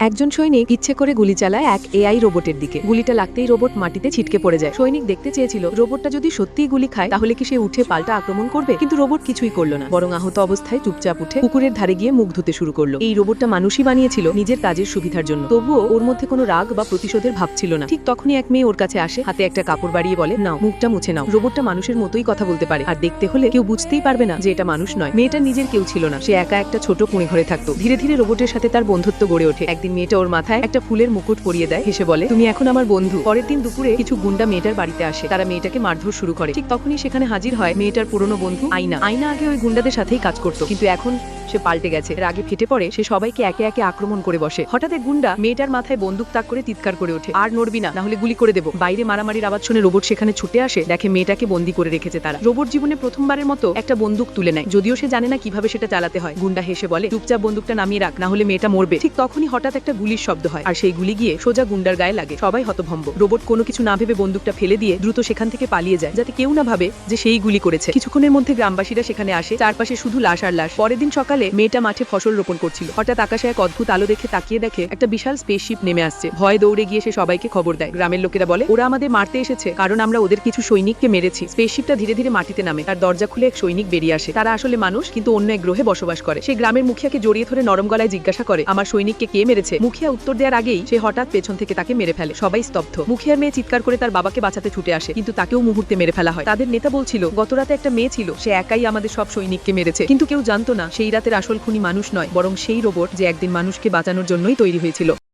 একজন সৈনিক ইচ্ছে করে গুলি চালায় এক এআই রোবটের দিকে। গুলিটা লাগতেই রোবট মাটিতে ছিটকে পড়ে যায়। সৈনিক দেখতে চেয়েছিল রোবটটা যদি সত্যিই গুলি খায় তাহলে কি সে উঠে পাল্টা আক্রমণ করবে, কিন্তু রোবট কিছুই করলো না, বরং আহত অবস্থায় চুপচাপ উঠে পুকুরের ধারে গিয়ে মুখ ধুতে শুরু করলো। এই রোবটটা মানুষই বানিয়েছিল নিজের কাজের সুবিধার জন্য, তবুও ওর মধ্যে কোনো রাগ বা প্রতিশোধের ভাব ছিল না। ঠিক তখনই এক মেয়ে ওর কাছে আসে, হাতে একটা কাপড় বাড়িয়ে বলে, নাও, মুখটা মুছে নাও। রোবটটা মানুষের মতোই কথা বলতে পারে, আর দেখতে হলে কেউ বুঝতেই পারবে না যে এটা মানুষ নয়। মেয়েটা নিজের কেউ ছিল না, সে একা একটা ছোট কুঁড়ে ঘরে থাকতো। ধীরে ধীরে রোবটের সাথে তার বন্ধুত্ব গড়ে ওঠে। একদিন মেয়েটা ওর মাথায় একটা ফুলের মুকুট পরিয়ে দেয়, হেসে বলে, তুমি এখন আমার বন্ধু। পরের দিন দুপুরে কিছু গুন্ডা মেয়েটার বাড়িতে আসে, তারা মেয়েটাকে মারধর শুরু করে। ঠিক তখনই সেখানে হাজির হয় মেয়েটার পুরনো বন্ধু আয়না। আয়না আগে ওই গুন্ডাদের সাথেই কাজ করতো, কিন্তু এখন সে পাল্টে গেছে। রাগে ফেটে পড়ে, সে সবাইকে একে একে আক্রমণ করে বসে। হঠাৎ এক গুন্ডা মেয়েটার মাথায় বন্দুক তাক করে চিৎকার করে ওঠে, আর নড়বি না, নাহলে গুলি করে দেবো। বাইরে মারামারির আওয়াজ শুনে রোবট সেখানে ছুটে আসে, দেখে মেয়েটাকে বন্দী করে রেখেছে তারা। রোবট জীবনে প্রথমবারের মতো একটা বন্দুক তুলে নেয়, যদিও সে জানে না কিভাবে সেটা চালাতে হয়। গুন্ডা হেসে বলে, চুপচাপ বন্দুকটা নামিয়ে রাখ, না হলে মেয়েটা মরবে। ঠিক তখনই হঠাৎ একটা গুলির শব্দ হয়, আর সেই গুলি গিয়ে সোজা গুন্ডার গায়ে লাগে। সবাই হতভম্ব। রোবট কোনো কিছু না ভেবে বন্দুকটা ফেলে দিয়ে দ্রুত সেখান থেকে পালিয়ে যায়, যাতে কেউ না ভাবে যে সেই গুলি করেছে। কিছুক্ষণের মধ্যে গ্রামবাসীরা সেখানে আসে, চারপাশে শুধু লাশ আর লাশ। পরের দিন সকালে মেয়েটা মাঠে ফসল রোপণ করছিল। হঠাৎ আকাশে এক অদ্ভুত আলো দেখে তাকিয়ে দেখে একটা বিশাল স্পেসশিপ নেমে আসছে। ভয়ে দৌড়ে গিয়ে সে সবাইকে খবর দেয়। গ্রামের লোকেরা বলে, ওরা আমাদের মারতে এসেছে, কারণ আমরা ওদের কিছু সৈনিককে মেরেছি। স্পেসশিপটা ধীরে ধীরে মাটিতে নামে, তার দরজা খুলে এক সৈনিক বেরিয়ে আসে। তারা আসলে মানুষ, কিন্তু অন্য এক গ্রহে বসবাস করে। সে গ্রামের মুখিয়াকে জড়িয়ে ধরে নরম গলায় জিজ্ঞাসা করে, আমার সৈনিককে কে মেরেছে? মুখিয়া উত্তর দেওয়ার আগেই সে হঠাৎ পেছন থেকে তাকে মেরে ফেলে। সবাই স্তব্ধ। মুখিয়ার মেয়ে চিৎকার করে তার বাবাকে বাঁচাতে ছুটে আসে, কিন্তু তাকেও মুহূর্তে মেরে ফেলা হয়। তাদের নেতা বলছিল, গত রাতে একটা মেয়ে ছিল, সে একাই আমাদের সব সৈনিককে মেরেছে। কিন্তু কেউ জানতো না সেই রাতের আসল খুনি মানুষ নয়, বরং সেই রোবট যে একদিন মানুষকে বাঁচানোর জন্যই তৈরি হয়েছিল।